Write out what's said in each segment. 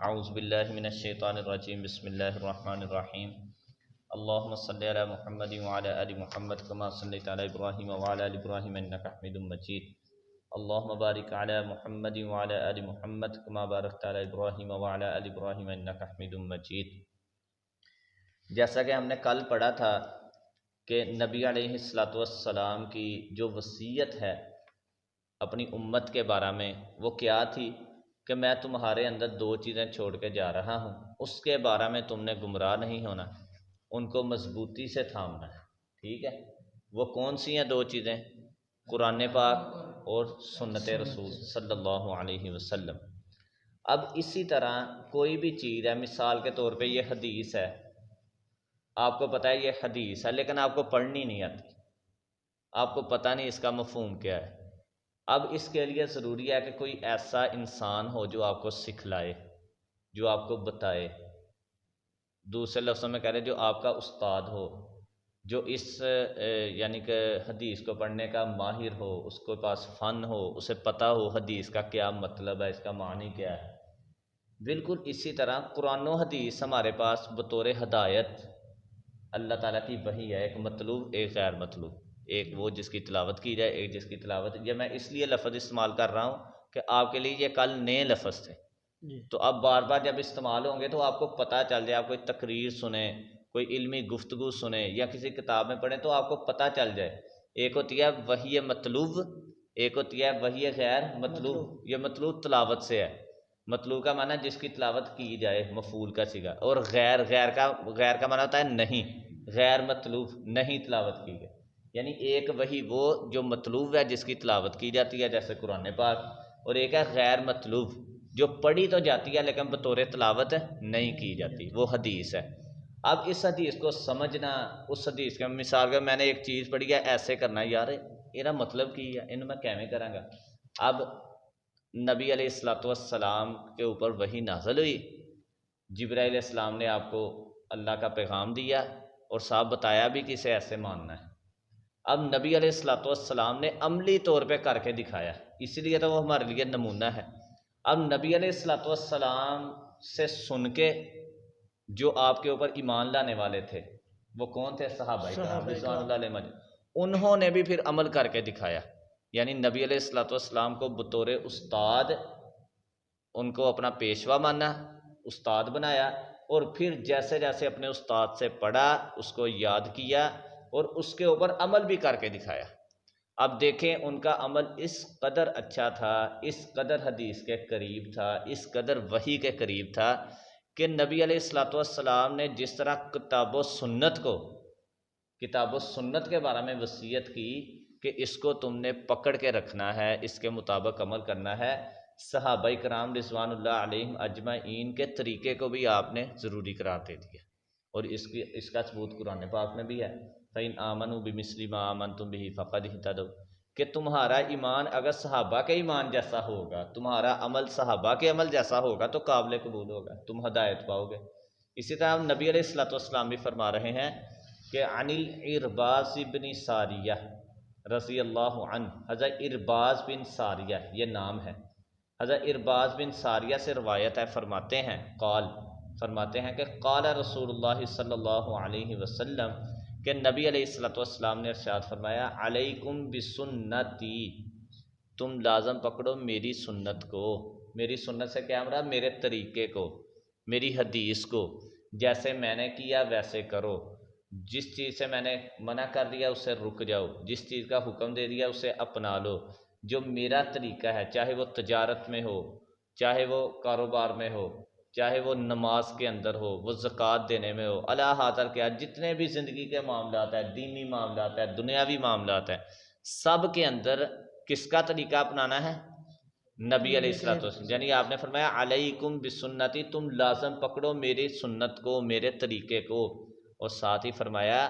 اعوذ باللہ من الشیطان الرجیم بسم اللہ الرحمن الرحیم اللہم صلی علی محمد وعلی آل محمد کما صلیت علی ابراہیم وعلی آل ابراہیم انک حمید مجید اللہم بارک علی محمد وعلی آل محمد کما بارکت علی ابراہیم وعلی آل ابراہیم انک حمید مجید۔ جیسا کہ ہم نے کل پڑھا تھا کہ نبی علیہ الصلوۃ والسلام کی جو وصیت ہے اپنی امت کے بارے میں وہ کیا تھی کہ میں تمہارے اندر دو چیزیں چھوڑ کے جا رہا ہوں، اس کے بارے میں تم نے گمراہ نہیں ہونا، ان کو مضبوطی سے تھامنا ہے۔ ٹھیک ہے، وہ کون سی ہیں دو چیزیں؟ قرآن پاک اور سنت رسول صلی اللہ علیہ وسلم۔ اب اسی طرح کوئی بھی چیز ہے، مثال کے طور پہ یہ حدیث ہے، آپ کو پتہ ہے یہ حدیث ہے لیکن آپ کو پڑھنی نہیں آتی، آپ کو پتہ نہیں اس کا مفہوم کیا ہے۔ اب اس کے لیے ضروری ہے کہ کوئی ایسا انسان ہو جو آپ کو سکھلائے، جو آپ کو بتائے، دوسرے لفظوں میں کہہ رہے جو آپ کا استاد ہو، جو اس یعنی کہ حدیث کو پڑھنے کا ماہر ہو، اس کے پاس فن ہو، اسے پتہ ہو حدیث کا کیا مطلب ہے، اس کا معنی کیا ہے۔ بالکل اسی طرح قرآن و حدیث ہمارے پاس بطور ہدایت اللہ تعالیٰ کی وحی ہے، ایک مطلوب ایک غیر مطلوب، ایک وہ جس کی تلاوت کی جائے، ایک جس کی تلاوت۔ یہ میں اس لیے لفظ استعمال کر رہا ہوں کہ آپ کے لیے یہ کل نئے لفظ تھے، تو اب بار بار جب استعمال ہوں گے تو آپ کو پتہ چل جائے، آپ کوئی تقریر سنیں، کوئی علمی گفتگو سنیں یا کسی کتاب میں پڑھیں تو آپ کو پتہ چل جائے۔ ایک ہوتی ہے وحی مطلوب، ایک ہوتی ہے وحی غیر مطلوب۔ یہ مطلوب تلاوت سے ہے، مطلوب کا معنی جس کی تلاوت کی جائے، مفعول کا صیغہ، اور غیر کا معنی ہوتا ہے نہیں، غیر مطلوب نہیں تلاوت کی گئی۔ یعنی ایک وحی وہ جو مطلوب ہے جس کی تلاوت کی جاتی ہے جیسے قرآن پاک، اور ایک ہے غیر مطلوب جو پڑھی تو جاتی ہے لیکن بطور تلاوت نہیں کی جاتی، وہ حدیث ہے۔ اب اس حدیث کو سمجھنا، اس حدیث کے مثال کا میں نے ایک چیز پڑھی ہے ایسے کرنا، یار یہ مطلب کی ہے، ان میں کیویں کراں گا۔ اب نبی علیہ الصلوۃ والسلام کے اوپر وحی نازل ہوئی، جبرائیل علیہ السلام نے آپ کو اللہ کا پیغام دیا اور صاحب بتایا بھی کہ اسے ایسے ماننا ہے۔ اب نبی علیہ الصلوۃ والسلام نے عملی طور پہ کر کے دکھایا، اسی لیے تو وہ ہمارے لیے نمونہ ہے۔ اب نبی علیہ الصلوۃ والسلام سے سن کے جو آپ کے اوپر ایمان لانے والے تھے وہ کون تھے؟ صحابہ کرام رضوان اللہ علیہم، انہوں نے بھی پھر عمل کر کے دکھایا۔ یعنی نبی علیہ الصلوۃ والسلام کو بطور استاد ان کو اپنا پیشوا مانا، استاد بنایا، اور پھر جیسے جیسے اپنے استاد سے پڑھا، اس کو یاد کیا اور اس کے اوپر عمل بھی کر کے دکھایا۔ اب دیکھیں ان کا عمل اس قدر اچھا تھا، اس قدر حدیث کے قریب تھا، اس قدر وحی کے قریب تھا کہ نبی علیہ الصلوۃ والسلام نے جس طرح کتاب و سنت کے بارے میں وصیت کی کہ اس کو تم نے پکڑ کے رکھنا ہے، اس کے مطابق عمل کرنا ہے، صحابہ کرام رضوان اللہ علیہم اجمعین کے طریقے کو بھی آپ نے ضروری قرار دے دیا، اور اس کا ثبوت قرآن پاک میں بھی ہے۔ فَإِنْ آمَنُوا بِمِثْلِ مَا آمَنْتُمْ بِهِ فَقَدِ اهْتَدَوْا، کہ تمہارا ایمان اگر صحابہ کے ایمان جیسا ہوگا، تمہارا عمل صحابہ کے عمل جیسا ہوگا تو قابل قبول ہوگا، تم ہدایت پاؤ گے۔ اسی طرح نبی علیہ الصلوۃ والسلام بھی فرما رہے ہیں کہ عن الارباز بن ساریہ رضی اللہ عنہ، حضرت ارباز بن ساریہ یہ نام ہے، حضرت ارباز بن ساریہ سے روایت ہے، فرماتے ہیں کہ قال رسول اللہ صلی اللہ علیہ وسلم، کہ نبی علیہ الصلوۃ والسلام نے ارشاد فرمایا علیکم بسنتی، تم لازم پکڑو میری سنت کو۔ میری سنت سے کیا مراد؟ میرے طریقے کو، میری حدیث کو، جیسے میں نے کیا ویسے کرو، جس چیز سے میں نے منع کر دیا اس سے رک جاؤ، جس چیز کا حکم دے دیا اسے اپنا لو۔ جو میرا طریقہ ہے، چاہے وہ تجارت میں ہو، چاہے وہ کاروبار میں ہو، چاہے وہ نماز کے اندر ہو، وہ زکوٰۃ دینے میں ہو، اللہ حاضر کیا جتنے بھی زندگی کے معاملات ہیں، دینی معاملات ہیں، دنیاوی معاملات ہیں، سب کے اندر کس کا طریقہ اپنانا ہے؟ نبی علیہ الصلوۃ والسلام۔ یعنی آپ نے فرمایا علیکم بسنتی، تم لازم پکڑو میری سنت کو، میرے طریقے کو، اور ساتھ ہی فرمایا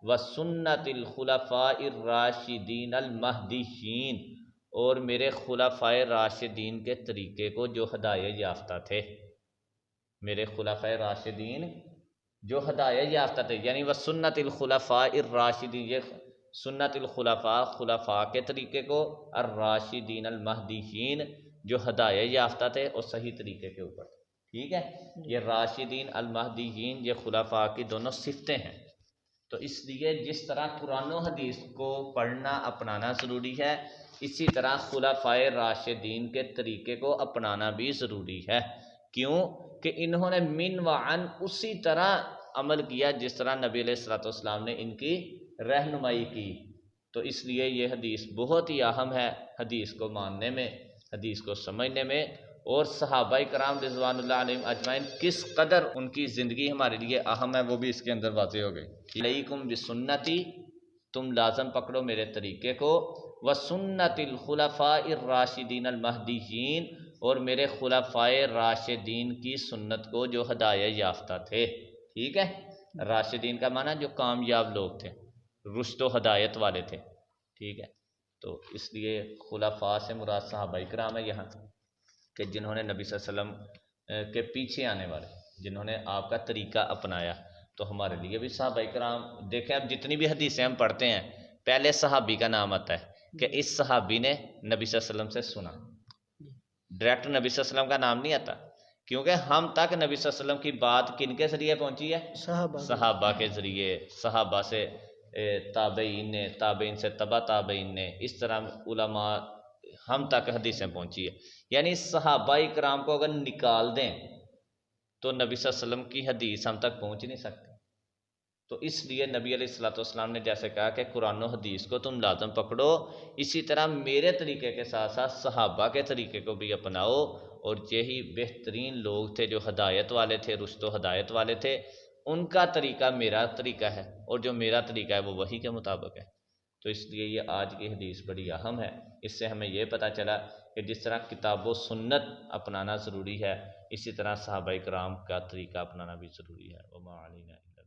وسنت الخلفاء الراشدین المہدیین، اور میرے خلفائے راشدین کے طریقے کو جو ہدایت یافتہ تھے، میرے خلفائے راشدین جو ہدایت یافتہ تھے، یعنی وسنت الخلفاء الراشدین، یہ سنت الخلفاء خلفاء کے طریقے کو، الراشدین المہدیین جو ہدایت یافتہ تھے اور صحیح طریقے کے اوپر تھے۔ ٹھیک ہے، یہ راشدین المہدیین یہ خلفاء کی دونوں صفتیں ہیں۔ تو اس لیے جس طرح قرآن و حدیث کو پڑھنا اپنانا ضروری ہے، اسی طرح خلفاء راشدین کے طریقے کو اپنانا بھی ضروری ہے۔ کیوں کہ انہوں نے من و عن اسی طرح عمل کیا جس طرح نبی علیہ الصلوۃ والسلام نے ان کی رہنمائی کی۔ تو اس لیے یہ حدیث بہت ہی اہم ہے، حدیث کو ماننے میں، حدیث کو سمجھنے میں، اور صحابہ کرام رضوان اللہ علیہم اجمعین کس قدر ان کی زندگی ہمارے لیے اہم ہے وہ بھی اس کے اندر واضح ہو گئی۔ علیکم بسنتی، تم لازم پکڑو میرے طریقے کو، وسنت الخلفاء الراشدین المہدیین، اور میرے خلفاء راشدین کی سنت کو جو ہدایت یافتہ تھے۔ ٹھیک ہے، راشدین کا معنی جو کامیاب لوگ تھے، رشد و ہدایت والے تھے۔ ٹھیک ہے، تو اس لیے خلفاء سے مراد صحابہ کرام ہے یہاں، کہ جنہوں نے نبی صلی اللہ علیہ وسلم کے پیچھے آنے والے، جنہوں نے آپ کا طریقہ اپنایا۔ تو ہمارے لیے بھی صحابہ کرام، دیکھیں اب جتنی بھی حدیثیں ہم پڑھتے ہیں پہلے صحابی کا نام آتا ہے کہ اس صحابی نے نبی صلی اللہ علیہ وسلم سے سنا، ڈائریکٹ نبی صلی اللہ علیہ وسلم کا نام نہیں آتا، کیونکہ ہم تک نبی صلی اللہ علیہ وسلم کی بات کن کے ذریعے پہنچی ہے؟ صحابہ کے ذریعے، صحابہ سے تابعین نے، تابعین سے تبع تابعین نے، اس طرح علماء ہم تک حدیثیں پہنچی ہے۔ یعنی صحابہ کرام کو اگر نکال دیں تو نبی صلی اللہ علیہ وسلم کی حدیث ہم تک پہنچ نہیں سکتی۔ تو اس لیے نبی علیہ الصلوۃ والسلام نے جیسے کہا کہ قرآن و حدیث کو تم لازم پکڑو، اسی طرح میرے طریقے کے ساتھ ساتھ صحابہ کے طریقے کو بھی اپناؤ، اور یہی بہترین لوگ تھے جو ہدایت والے تھے، رشد و ہدایت والے تھے، ان کا طریقہ میرا طریقہ ہے، اور جو میرا طریقہ ہے وہ وحی کے مطابق ہے۔ تو اس لیے یہ آج کی حدیث بڑی اہم ہے۔ اس سے ہمیں یہ پتہ چلا کہ جس طرح کتاب و سنت اپنانا ضروری ہے، اسی طرح صحابہ کرام کا طریقہ اپنانا بھی ضروری ہے۔ وما علینا الا